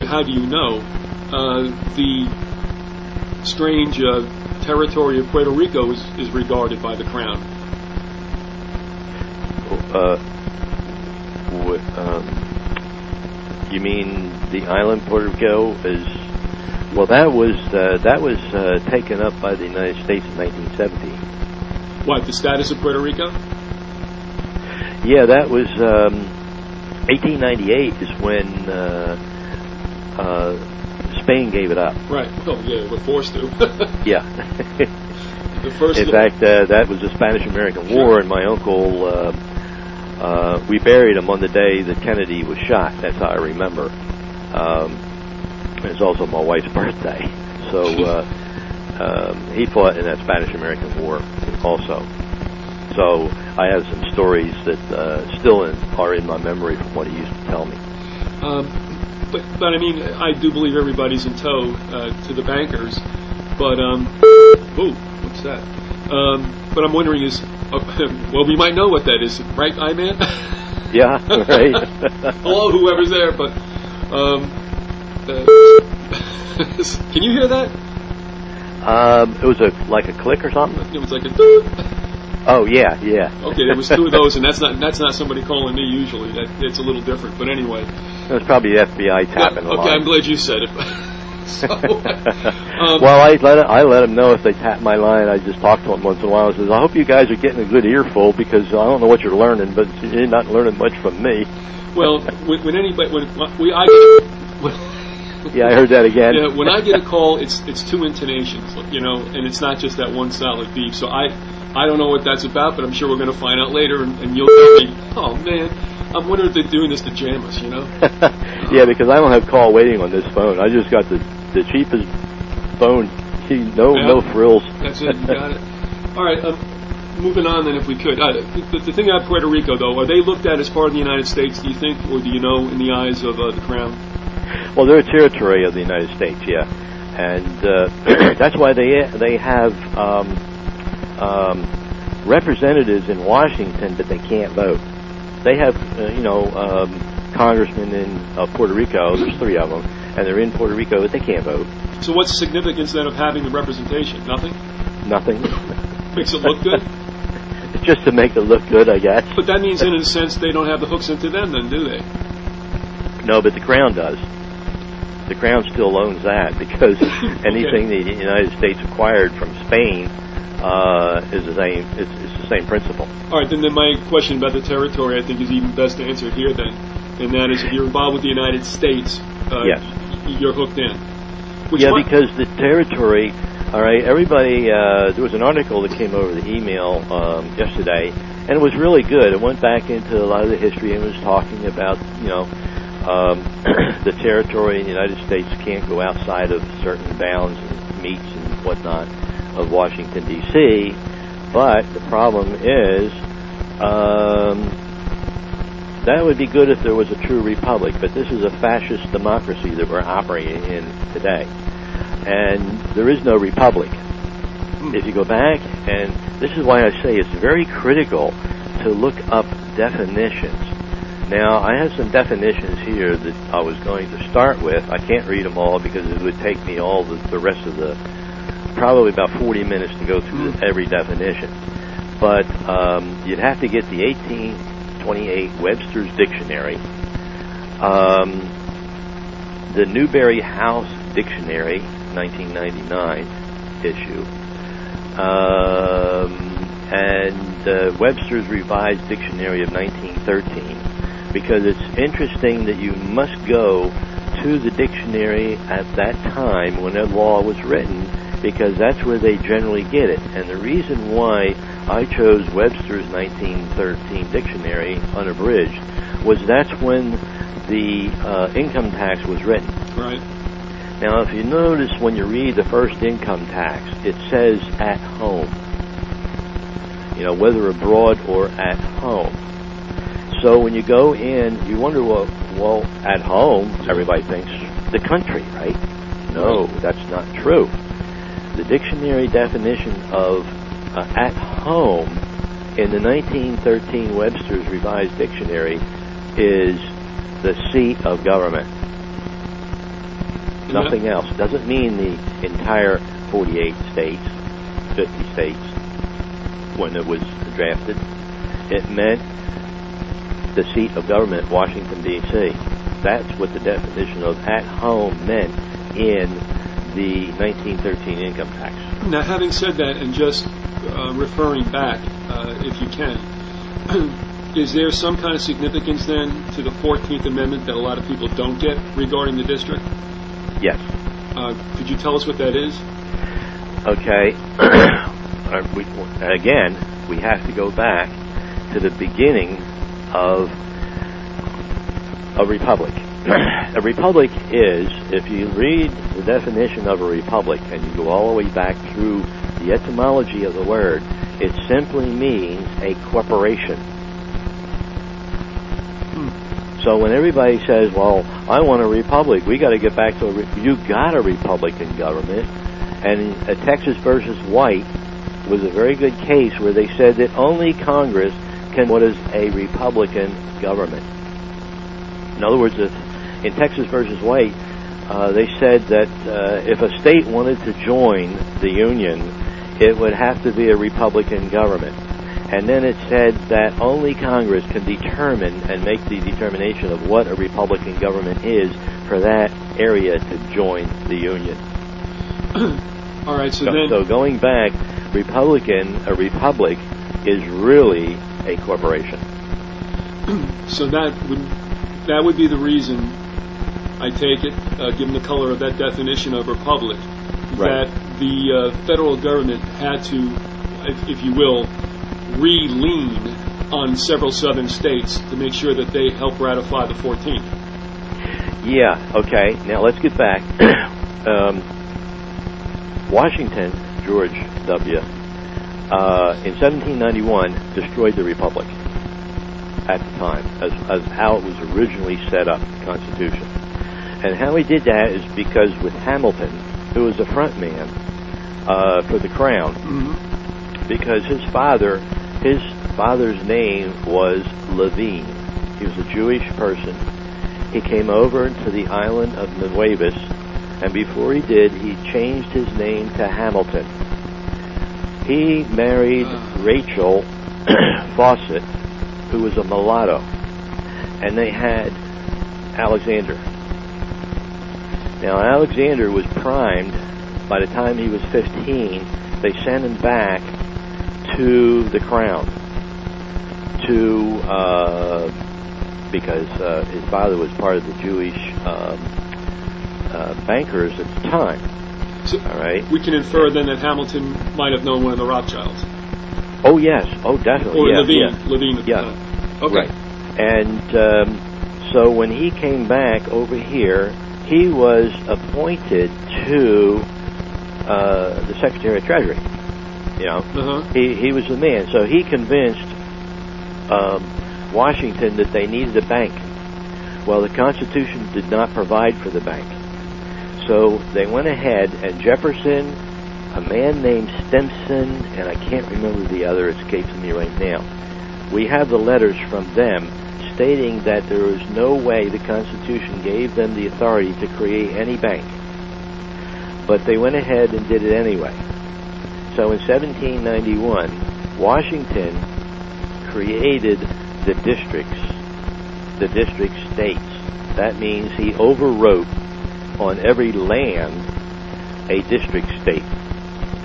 how do you know the strange territory of Puerto Rico is regarded by the Crown? You mean the island Puerto Rico is? Well, that was taken up by the United States in 1970. What, the status of Puerto Rico? Yeah, that was 1898 is when Spain gave it up. Right. Oh, yeah, we're forced to. Yeah. The first. In fact, that was the Spanish-American War, and my uncle, we buried him on the day that Kennedy was shot. That's how I remember. It's also my wife's birthday. So he fought in that Spanish-American War also. So I have some stories that still are in my memory from what he used to tell me. But I mean, I do believe everybody's in tow to the bankers. But what's that? But I'm wondering well, we might know what that is, right, I-Man? Yeah, right. Hello, whoever's there. But can you hear that? It was like a click or something. It was like a doot. Oh yeah. Okay, there was two of those, and that's not somebody calling me usually. It's a little different, but anyway. It was probably the FBI tapping the line. Okay, I'm glad you said it. So, well, I let them know if they tap my line. I just talk to them once in a while. I says, I hope you guys are getting a good earful because I don't know what you're learning, but you're not learning much from me. Well, yeah, I heard that again. Yeah, when I get a call, it's two intonations, and it's not just that one solid beep. So I don't know what that's about, but I'm sure we're going to find out later, and you'll tell me, oh man, I'm wondering if they're doing this to jam us, Yeah, because I don't have call waiting on this phone. I just got the cheapest phone. No frills. That's it. You got it. All right. Moving on, then, if we could. The thing about Puerto Rico, though, are they looked at as part of the United States, do you think, or do you know, in the eyes of the Crown? Well, they're a territory of the United States, yeah, and that's why they have representatives in Washington, but they can't vote. They have, congressmen in Puerto Rico. There's 3 of them, and they're in Puerto Rico, but they can't vote. So what's the significance, then, of having the representation? Nothing? Nothing. Makes it look good? It's just to make it look good, I guess. But that means, in a sense, they don't have the hooks into them, then, do they? No, but the Crown does. The Crown still owns that because anything the United States acquired from Spain is the same. It's the same principle. All right, then my question about the territory, I think, is even best answered here. Then, and that is, if you're involved with the United States, yes, you're hooked in. Because the territory. All right, everybody. There was an article that came over the email yesterday, and it was really good. It went back into a lot of the history and was talking about the territory in the United States can't go outside of certain bounds and meets and whatnot of Washington, D.C., but the problem is that would be good if there was a true republic, but this is a fascist democracy that we're operating in today, and there is no republic. If you go back, and this is why I say it's very critical to look up definitions. Now, I have some definitions here that I was going to start with. I can't read them all because it would take me all the rest of probably about 40 minutes to go through every definition. But you'd have to get the 1828 Webster's Dictionary, the Newberry House Dictionary, 1999 issue, and Webster's Revised Dictionary of 1913. Because it's interesting that you must go to the dictionary at that time when that law was written, because that's where they generally get it. And the reason why I chose Webster's 1913 dictionary unabridged was that's when the income tax was written. Right. Now, if you notice when you read the first income tax, it says at home. Whether abroad or at home. So when you go in, you wonder, well, at home, everybody thinks the country, right? No, that's not true. The dictionary definition of at home in the 1913 Webster's Revised Dictionary is the seat of government. Nothing else. Doesn't mean the entire 48 states, 50 states, when it was drafted. It meant the seat of government, Washington, D.C. That's what the definition of at home meant in the 1913 income tax. Now, having said that, and just referring back, if you can, is there some kind of significance then to the 14th Amendment that a lot of people don't get regarding the district? Yes. Could you tell us what that is? Okay. Again, we have to go back to the beginning of a republic. A republic is, if you read the definition of a republic and you go all the way back through the etymology of the word, it simply means a corporation. So when everybody says, well, I want a republic, we got to get back to you got a Republican government. And Texas versus White was a very good case where they said that only Congress can what is a Republican government. In other words, in Texas versus White, they said that if a state wanted to join the Union, it would have to be a Republican government. And then it said that only Congress can determine and make the determination of what a Republican government is for that area to join the Union. All right, so going back, a republic is really a corporation. So that would be the reason, I take it, given the color of that definition of republic, right, that the federal government had to, if you will, re-lean on several southern states to make sure that they help ratify the 14th. Yeah, okay. Now let's get back. Washington, George W., in 1791 destroyed the republic at the time, as how it was originally set up, the Constitution. And how he did that is because with Hamilton, who was the front man for the crown, because his father's name was Levine. He was a Jewish person. He came over to the island of Nueces, and before he did, he changed his name to Hamilton. He married Rachel Fawcett, who was a mulatto, and they had Alexander. Now, Alexander was primed. By the time he was 15, they sent him back to the crown because his father was part of the Jewish bankers at the time. So all right, we can infer then that Hamilton might have known one of the Rothschilds. Oh yes, oh definitely. Or yeah, Levine. Yeah. Okay. Right. And so when he came back over here, he was appointed to the Secretary of Treasury. You know, he was the man. So he convinced Washington that they needed a bank. Well, the Constitution did not provide for the bank. So they went ahead, and Jefferson, a man named Stimson, and I can't remember the other, escapes me right now. We have the letters from them stating that there was no way the Constitution gave them the authority to create any bank. But they went ahead and did it anyway. So in 1791, Washington created the districts, the district states. That means he overwrote on every land a district state.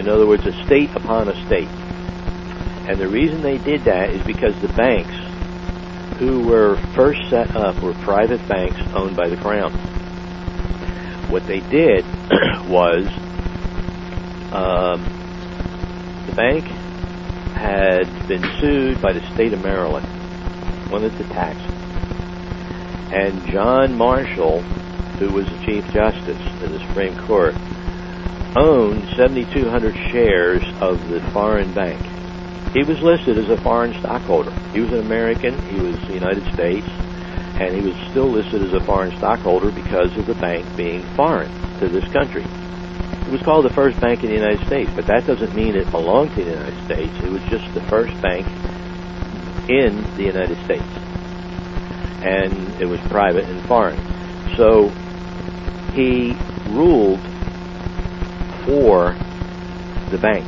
In other words, a state upon a state. And the reason they did that is because the banks who were first set up were private banks owned by the crown. What they did was the bank had been sued by the state of Maryland, wanted to tax it. And John Marshall, who was the Chief Justice of the Supreme Court, owned 7,200 shares of the foreign bank. He was listed as a foreign stockholder. He was an American, he was the United States, and he was still listed as a foreign stockholder because of the bank being foreign to this country. It was called the first bank in the United States, but that doesn't mean it belonged to the United States. It was just the first bank in the United States. And it was private and foreign. So he ruled for the bank,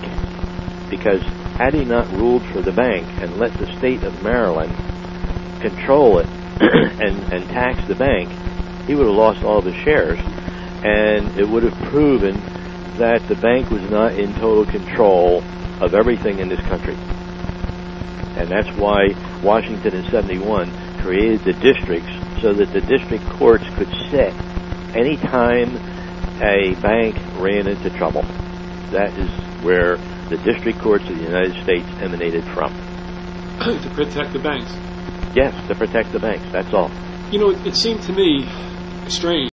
because had he not ruled for the bank and let the state of Maryland control it and tax the bank, he would have lost all the shares, and it would have proven that the bank was not in total control of everything in this country. And that's why Washington in 71 created the districts, so that the district courts could sit any time a bank ran into trouble. That is where the district courts of the United States emanated from. To protect the banks. Yes, to protect the banks, that's all. You know, it seemed to me strange